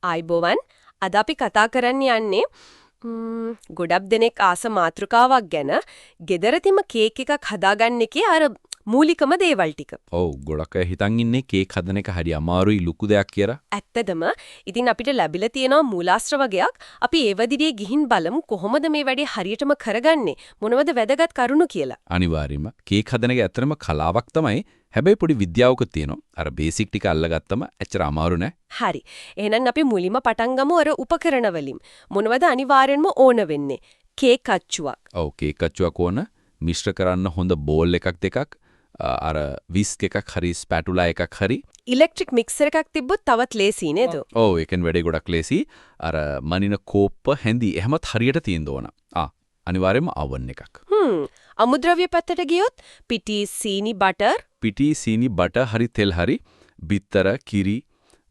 ආයිබෝවන් අද අපි කතා කරන්න යන්නේ ගොඩක් දෙනෙක් ආස මාතෘකාවක් ගැන ගෙදරදීම කේක් එකක් හදාගන්න එකේ අර මූලිකම දේවල් ටික. ඔව් ගොඩක් අය හිතන් ඉන්නේ කේක් හදන එක හරි අමාරුයි ලুকু දෙයක් කියලා. ඇත්තදම ඉතින් අපිට ලැබිලා තියෙනවා මූලාශ්‍ර වගේක්. අපි ඒ වදිරියේ ගිහින් බලමු කොහොමද මේ වැඩේ හරියටම කරගන්නේ මොනවද වැදගත් කරුණු කියලා. අනිවාර්යයෙන්ම කේක් හදන එක ඇත්තටම කලාවක් තමයි. හැබැයි පොඩි විද්‍යාවකුත් තියෙනවා. අර බේසික් ටික අල්ලගත්තම එච්චර අමාරු නෑ. හරි. එහෙනම් අපි මුලින්ම පටන් ගමු අර උපකරණ වලින්. මොනවද අනිවාර්යෙන්ම ඕන වෙන්නේ? කේක් අච්චුවක්. ඔව් කේක් අච්චුවක් ඕන. මිශ්‍ර කරන්න හොඳ බෝල් එකක් දෙකක්. අර විස්ක් එකක් හරි ස්පැටුලා එකක් හරි. ඉලෙක්ට්‍රික් මික්සර් එකක් තිබ්බොත් තවත් ලේසි නේද? ඔව් ඒකෙන් වැඩේ ගොඩක් ලේසි. අර මනින කෝප්ප හැඳි එහෙමත් හරියට තියෙන්න ඕන. අනිවාර්යයෙන්ම oven එකක්. අමුද්‍රව්‍ය පැත්තට ගියොත් පිටි සීනි බටර් පිටි සීනි බටර් හරි තෙල් හරි බිත්තර කිරි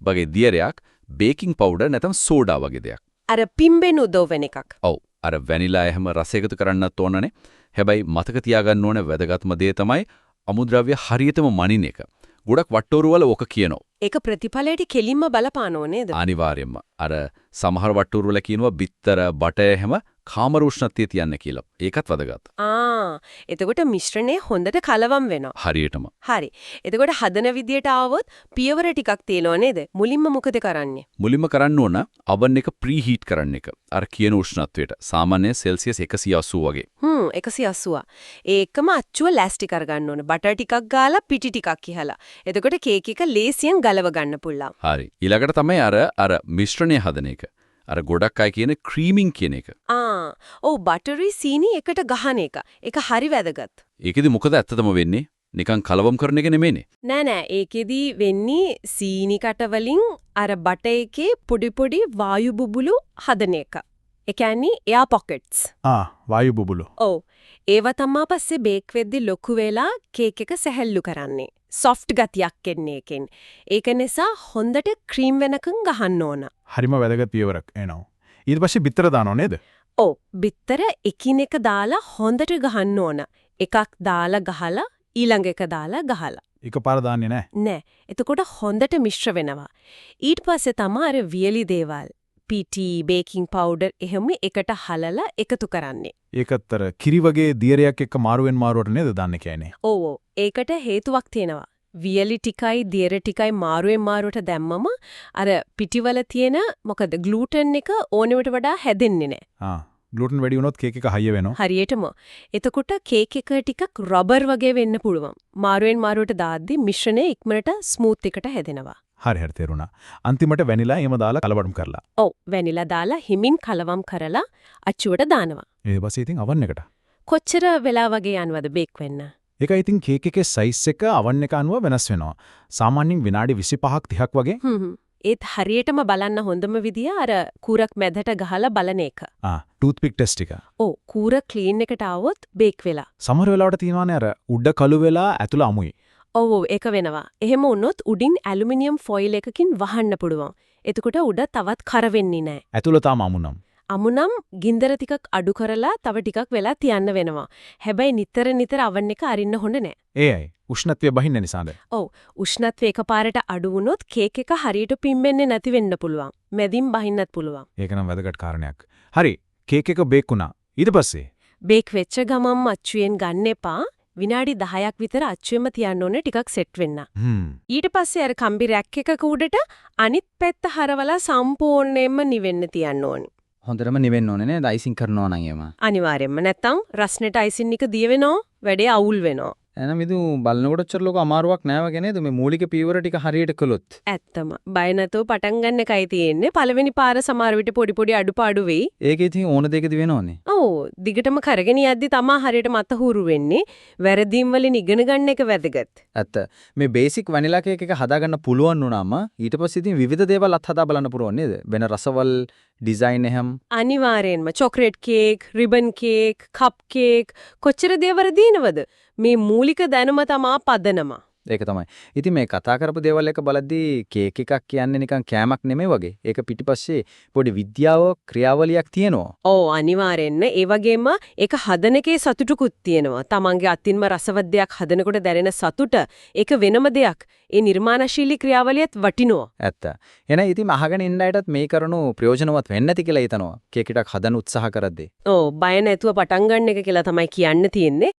වගේ දියරයක් බේකින් පවුඩර් නැත්නම් සෝඩා වගේ දෙයක්. අර පිම්බෙන උදව්වෙන එකක්. ඔව් අර වැනිලා එහෙම රස එකතු කරන්නත් ඕනනේ. හැබැයි මතක තියාගන්න ඕනේ වැදගත්ම දේ තමයි අමුද්‍රව්‍ය හරියටම මනින එක. ගොඩක් වට්ටෝරු වල ඔක කියනවා. ඒක ප්‍රතිඵලයට කෙලින්ම බලපානෝ නේද? අනිවාර්යයෙන්ම. අර සමහර වට්ටෝරු වල කියනවා බිත්තර බටර් එහෙම කාමර උෂ්ණත්වයේ තියන්න කියලා. ඒකත් වැදගත්. එතකොට මිශ්‍රණය හොඳට කලවම් වෙනවා. හරියටම. හරි. එතකොට හදන විදියට ආවොත් පියවර ටිකක් තියෙනව නේද? මුලින්ම මොකද කරන්නේ? මුලින්ම කරන්න ඕන oven එක ප්‍රීහීට් කරන්න එක. අර කියන උෂ්ණත්වයට. සාමාන්‍යයෙන් සෙල්සියස් 180 වගේ. 180. ඒකම අච්චුව ලෑස්ති කරගන්න ඕන. බටර් ටිකක් ගාලා පිටි ටිකක් ඉහලා. එතකොට කේක් එක ලේසියෙන් ගලව ගන්න පුළුවන්. හරි. ඊළඟට තමයි අර මිශ්‍රණය හදන එක. අර ගොඩක් අය කියන ක්‍රීමින් කියන එක. ඔව් බටරි සීනි එකට ගහන එක. ඒක හරි වැදගත්. ඒකෙදි මොකද ඇත්තටම වෙන්නේ? නිකන් කලවම් කරන එක නෙමෙයිනේ. නෑ ඒකෙදි වෙන්නේ සීනි කට වලින් අර බටර් එකේ පොඩි පොඩි වායු බුබුලු හදන එක. ඒ කියන්නේ එයා පොකට්ස්. වායු බුබුලු. ඔව්. ඒව තමයි පස්සේ බේක් වෙද්දි ලොකු වෙලා කේක් එක සැහැල්ලු කරන්නේ. සොෆ්ට් ගතියක් එන්නේ එකෙන්. ඒක නිසා හොඳට ක්‍රීම් වෙනකන් ගහන්න ඕන. හරිම වැදගත් පියවරක් එනවා. ඊට පස්සේ බිත්තර දානව නේද? ඔව් බිත්තර එකිනෙක දාලා හොඳට ගහන්න ඕන. එකක් දාලා ගහලා ඊළඟ එක දාලා ගහලා. එකපාර දාන්නේ නැහැ. නෑ. එතකොට හොඳට මිශ්‍ර වෙනවා. ඊට පස්සේ තමයි අර වියලි දේවල් පිටි බේකින් පවුඩර් එහෙම එකට හලලා එකතු කරන්නේ. ඒකතර කිරි වගේ දියරයක් එක්ක මාරුවෙන් මාරුවට නේද දාන්නේ කියන්නේ? ඔව් ඒකට හේතුවක් තියෙනවා. වියලි ටිකයි දියර ටිකයි මාරුවෙන් මාරුවට දැම්මම අර පිටිවල තියෙන මොකද ග්ලූටන් එක ඕනෙවට වඩා හැදෙන්නේ නැහැ. ග්ලූටන් වැඩි වුණොත් කේක් එක හයිය වෙනවා. හරියටම. එතකොට කේක් එක ටිකක් රබර් වගේ වෙන්න පුළුවන්. මාරුවෙන් මාරුවට දාද්දි මිශ්‍රණය ඉක්මනට ස්මූත් එකට හැදෙනවා. හරි තේරුණා. අන්තිමට වැනිලා එහෙම දාලා කලවම් කරලා. ඔව් වැනිලා දාලා හිමින් කලවම් කරලා අච්චුවට දානවා. ඊට පස්සේ ඉතින් oven එකට. කොච්චර වෙලා වගේ යනවද බේක් වෙන්න? ඒක ඉතින් කේක් එකේ සයිස් එක oven එක අනුව වෙනස් වෙනවා. සාමාන්‍යයෙන් විනාඩි 25ක් 30ක් වගේ. ඒත් හරියටම බලන්න හොඳම විදිය අර කූරක් මැදට ගහලා බලන එක. ටූත් පික් ටෙස්ට් එක. ඔව් කූර ක්ලීන් එකට આવොත් බේක් වෙලා. සමහර වෙලාවට තියෙනවානේ අර උඩ කළු වෙලා ඇතුළ අමුයි. ඔව් ඒක වෙනවා. එහෙම වුණොත් උඩින් ඇලුමිනියම් ෆොයිල් එකකින් වහන්න පුළුවන්. එතකොට උඩ තවත් කර වෙන්නේ නැහැ. ඇතුළ තාම අමුනම්. අමුනම් ගින්දර ටිකක් අඩු කරලා තව ටිකක් වෙලා තියන්න වෙනවා. හැබැයි නිතර අවන් එක අරින්න හොඳ නැහැ. ඒයි උෂ්ණත්වය බහින්න නිසාද? ඔව් උෂ්ණත්වය එකපාරට අඩු වුණොත් කේක් එක හරියට පිම්බෙන්නේ නැති වෙන්න පුළුවන්. මැදින් බහින්නත් පුළුවන්. ඒක නම් වැදගත් කාරණයක්. හරි කේක් එක බේක් වුණා. ඊට පස්සේ බේක් වෙච්ච ගමන් අච්චුවෙන් ගන්න එපා. විනාඩි 10ක් විතර අච්චුවෙම තියන්න ඕනේ ටිකක් සෙට් වෙන්න. ඊට පස්සේ අර කම්බි රැක් එකක උඩට අනිත් පැත්ත හරවලා සම්පූර්ණයෙන්ම නිවෙන්න තියන්න ඕනේ. හොඳටම නිවෙන්න ඕනේ නේද? අයිසින් කරනවා නම් එම. අනිවාර්යයෙන්ම නැත්තම් රස්නෙට අයිසින් එක දිය වෙනවා, වැඩේ අවුල් වෙනවා. එහෙනම් ඉතින් බලනකොට ඔච්චර ලොකු අමාරුවක් නෑ වගේ නේද? මේ මූලික පියවර ටික හරියට කළොත්. ඇත්තම. බය නැතුව පටන් ගන්න එකයි තියෙන්නේ. පළවෙනි පාර සමහර විට පොඩි අඩුපාඩු වෙයි. ඒක ඉතින් ඕන දෙයකද වෙනවනේ. ඔව්. දිගටම කරගෙන යද්දි තමා හරියට මතහුරු වෙන්නේ. වැරදීම් වලින් ඉගෙන ගන්න එක වැදගත්. ඇත්ත. මේ බේසික් වැනිලා කේක් එක හදාගන්න පුළුවන් වුණාම ඊට පස්සේ ඉතින් විවිධ දේවල් අත්හදා බලන්න පුළුවන් නේද? වෙන රසවල් ඩිසයින් එහෙම. අනිවාර්යෙන්ම චොක්ලට් කේක්, රිබන් කේක්, කප් කේක් කොච්චර දේවල් දිනවද? මේ මූලික දැනුම තමා පදනම. ඒක තමයි. ඉතින් මේ කතා කරපු දේවල් එක බලද්දී කේක් එකක් කියන්නේ නිකන් කෑමක් නෙමෙයි වගේ. ඒක පිටිපස්සේ පොඩි විද්‍යාව ක්‍රියාවලියක් තියෙනවා. ඔව් අනිවාර්යෙන්ම ඒ වගේම ඒක හදන එකේ සතුටුකුත් තියෙනවා. තමන්ගේ අතින්ම රසවත් දෙයක් හදනකොට දැනෙන සතුට ඒක වෙනම දෙයක්. ඒ නිර්මාණශීලී ක්‍රියාවලියත් වටිනවා. ඇත්ත. එහෙනම් ඉතින් අහගෙන ඉන්න අයටත් මේ කරුණු ප්‍රයෝජනවත් වෙන්න ඇති කියලා හිතනවා. කේක් එකක් හදන්න උත්සාහ කරද්දී. ඔව් බය නැතුව පටන් ගන්න එක කියලා තමයි කියන්න තියෙන්නේ.